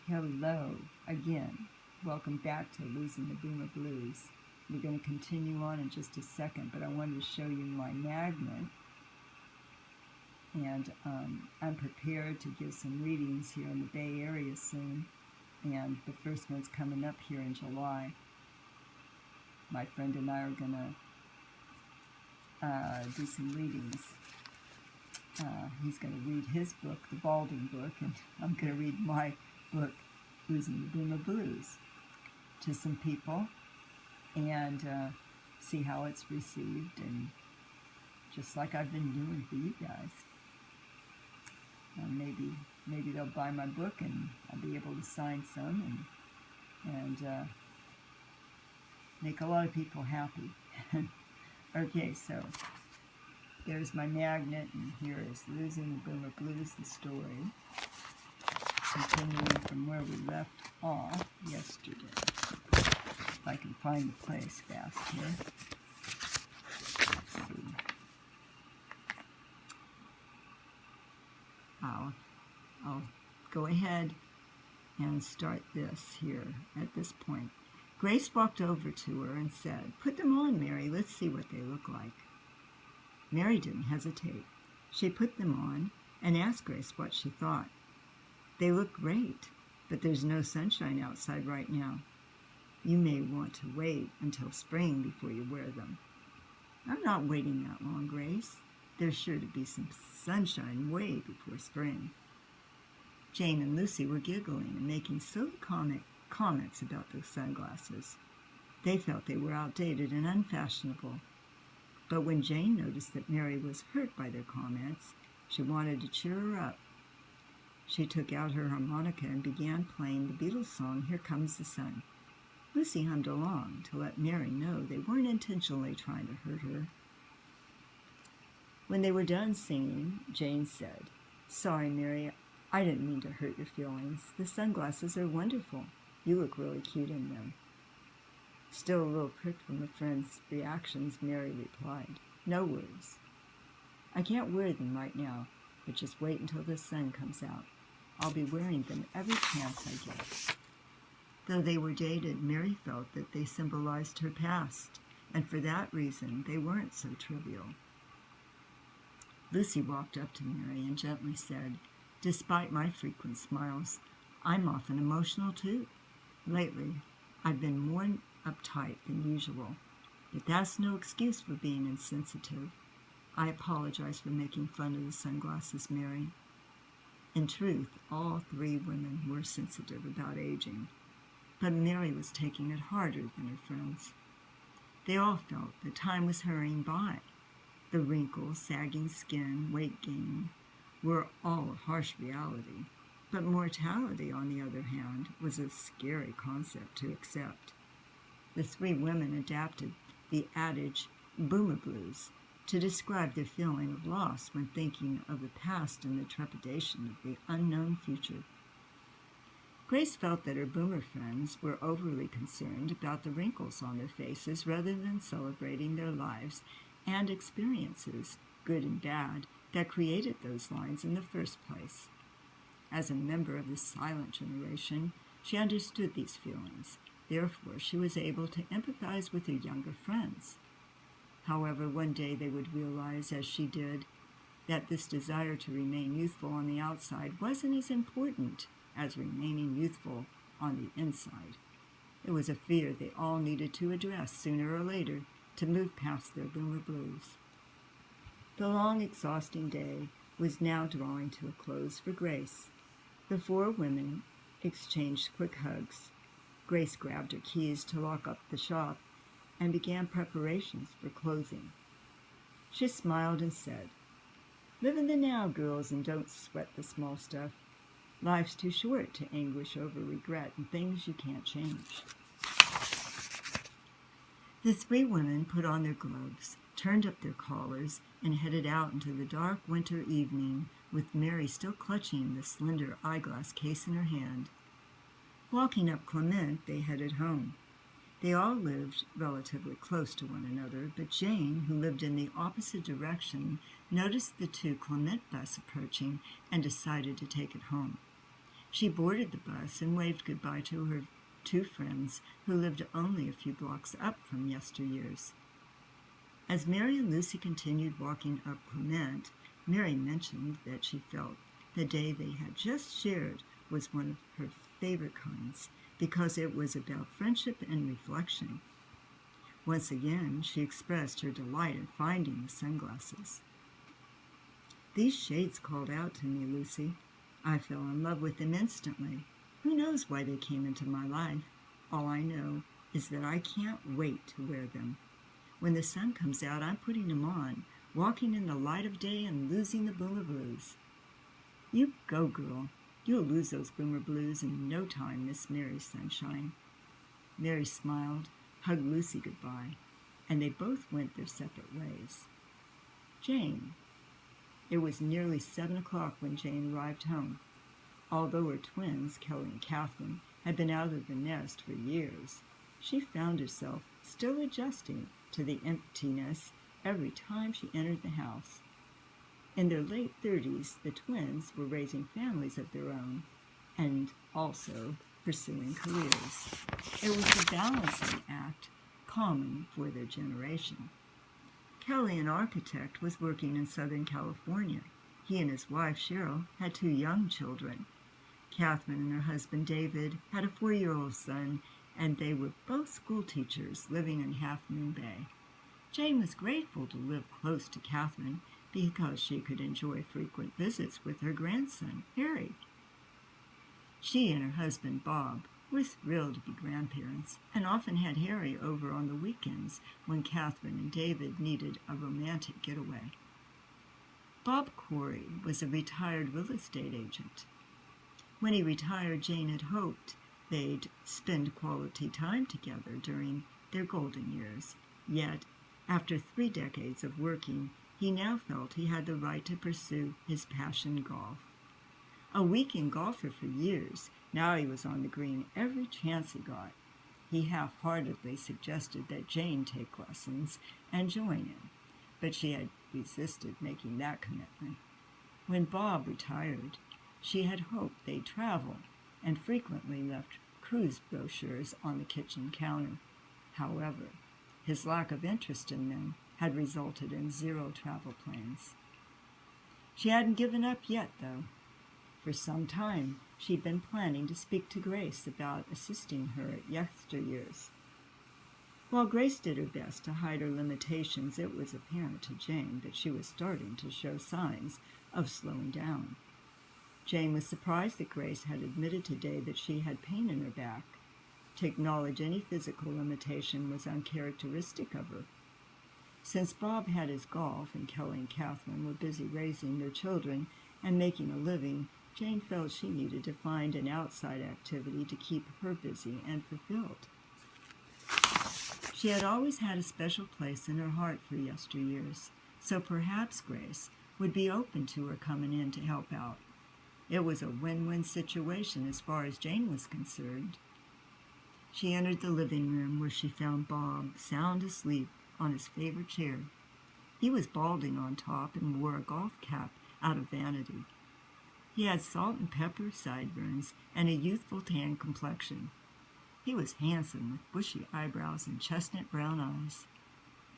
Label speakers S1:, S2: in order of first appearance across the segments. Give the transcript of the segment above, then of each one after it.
S1: Hello again. Welcome back to Losing the Boomer Blues. We're going to continue on in just a second, but I wanted to show you my magnet. And I'm prepared to give some readings here in the Bay Area soon. And the first one's coming up here in July. My friend and I are going to do some readings. He's going to read his book, The Balding Book, and I'm going to read my book, Losing the Boomer Blues, to some people and see how it's received, and just like I've been doing for you guys. Maybe they'll buy my book and I'll be able to sign some and make a lot of people happy. Okay, so there's my magnet, and here is Losing the Boomer Blues, the story. Continuing from where we left off yesterday. If I can find the place fast here. Let's see. I'll go ahead and start this here at this point. Grace walked over to her and said, "Put them on, Mary. Let's see what they look like." Mary didn't hesitate. She put them on and asked Grace what she thought. "They look great, but there's no sunshine outside right now. You may want to wait until spring before you wear them." "I'm not waiting that long, Grace. There's sure to be some sunshine way before spring." Jane and Lucy were giggling and making silly comments about those sunglasses. They felt they were outdated and unfashionable. But when Jane noticed that Mary was hurt by their comments, she wanted to cheer her up. She took out her harmonica and began playing the Beatles song, "Here Comes the Sun." Lucy hummed along to let Mary know they weren't intentionally trying to hurt her. When they were done singing, Jane said, "Sorry, Mary, I didn't mean to hurt your feelings. The sunglasses are wonderful. You look really cute in them." Still a little pricked from a friend's reactions, Mary replied, "No worries. I can't wear them right now, but just wait until the sun comes out. I'll be wearing them every chance I get." Though they were dated, Mary felt that they symbolized her past, and for that reason they weren't so trivial. Lucy walked up to Mary and gently said, "Despite my frequent smiles, I'm often emotional too. Lately, I've been more uptight than usual, but that's no excuse for being insensitive. I apologize for making fun of the sunglasses, Mary." In truth, all three women were sensitive about aging, but Mary was taking it harder than her friends. They all felt that time was hurrying by. The wrinkles, sagging skin, weight gain were all a harsh reality, but mortality, on the other hand, was a scary concept to accept. The three women adapted the adage "boomer blues" to describe their feeling of loss when thinking of the past and the trepidation of the unknown future. Grace felt that her boomer friends were overly concerned about the wrinkles on their faces rather than celebrating their lives and experiences, good and bad, that created those lines in the first place. As a member of the silent generation, she understood these feelings. Therefore, she was able to empathize with her younger friends. However, one day they would realize, as she did, that this desire to remain youthful on the outside wasn't as important as remaining youthful on the inside. It was a fear they all needed to address sooner or later to move past their boomer blues. The long, exhausting day was now drawing to a close for Grace. The four women exchanged quick hugs. Grace grabbed her keys to lock up the shop and began preparations for closing. She smiled and said, "Live in the now, girls, and don't sweat the small stuff. Life's too short to anguish over regret and things you can't change." The three women put on their gloves, turned up their collars, and headed out into the dark winter evening, with Mary still clutching the slender eyeglass case in her hand. Walking up Clement, they headed home. They all lived relatively close to one another, but Jane, who lived in the opposite direction, noticed the 2 Clement bus approaching and decided to take it home. She boarded the bus and waved goodbye to her two friends who lived only a few blocks up from yesteryears. As Mary and Lucy continued walking up Clement, Mary mentioned that she felt the day they had just shared was one of her favorite kinds because it was about friendship and reflection. Once again, she expressed her delight in finding the sunglasses. "These shades called out to me, Lucy. I fell in love with them instantly. Who knows why they came into my life? All I know is that I can't wait to wear them. When the sun comes out, I'm putting them on, walking in the light of day and losing the boomer blues." "You go, girl. You'll lose those boomer blues in no time, Miss Mary Sunshine." Mary smiled, hugged Lucy goodbye, and they both went their separate ways. Jane. It was nearly 7 o'clock when Jane arrived home. Although her twins, Kelly and Catherine, had been out of the nest for years, she found herself still adjusting to the emptiness every time she entered the house. In their late 30s, the twins were raising families of their own and also pursuing careers. It was a balancing act common for their generation. Kelly, an architect, was working in Southern California. He and his wife, Cheryl, had 2 young children. Catherine and her husband, David, had a 4-year-old son, and they were both school teachers living in Half Moon Bay. Jane was grateful to live close to Catherine because she could enjoy frequent visits with her grandson, Harry. She and her husband, Bob, were thrilled to be grandparents and often had Harry over on the weekends when Catherine and David needed a romantic getaway. Bob Corey was a retired real estate agent. When he retired, Jane had hoped they'd spend quality time together during their golden years. Yet, after 3 decades of working, he now felt he had the right to pursue his passion, golf. A weekend golfer for years, now he was on the green every chance he got. He half-heartedly suggested that Jane take lessons and join him, but she had resisted making that commitment. When Bob retired, she had hoped they'd travel and frequently left cruise brochures on the kitchen counter. However, his lack of interest in them had resulted in 0 travel plans. She hadn't given up yet, though. For some time, she'd been planning to speak to Grace about assisting her at yesteryears. While Grace did her best to hide her limitations, it was apparent to Jane that she was starting to show signs of slowing down. Jane was surprised that Grace had admitted today that she had pain in her back. To acknowledge any physical limitation was uncharacteristic of her. Since Bob had his golf and Kelly and Catherine were busy raising their children and making a living, Jane felt she needed to find an outside activity to keep her busy and fulfilled. She had always had a special place in her heart for yesteryears, so perhaps Grace would be open to her coming in to help out. It was a win-win situation as far as Jane was concerned. She entered the living room where she found Bob sound asleep on his favorite chair. He was balding on top and wore a golf cap out of vanity. He had salt and pepper sideburns and a youthful tan complexion. He was handsome with bushy eyebrows and chestnut brown eyes.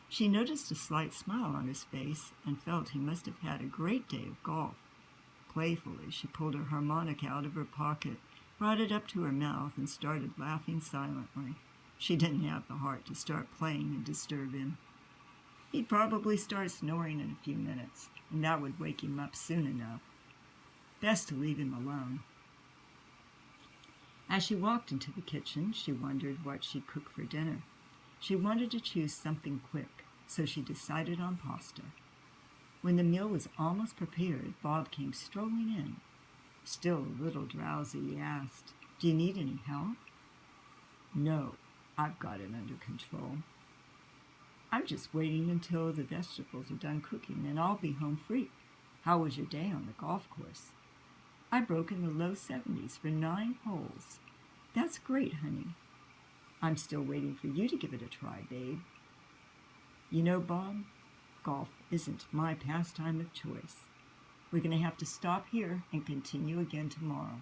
S1: She noticed a slight smile on his face and felt he must have had a great day of golf. Playfully, she pulled her harmonica out of her pocket, brought it up to her mouth, and started laughing silently. She didn't have the heart to start playing and disturb him. He'd probably start snoring in a few minutes, and that would wake him up soon enough. Best to leave him alone. As she walked into the kitchen, she wondered what she'd cook for dinner. She wanted to choose something quick, so she decided on pasta. When the meal was almost prepared, Bob came strolling in. Still a little drowsy, he asked, "Do you need any help?" "No, I've got it under control. I'm just waiting until the vegetables are done cooking and I'll be home free. How was your day on the golf course?" "I broke in the low 70s for 9 holes. "That's great, honey." "I'm still waiting for you to give it a try, babe." "You know, Bob, golf isn't my pastime of choice. We're going to have to stop here and continue again tomorrow.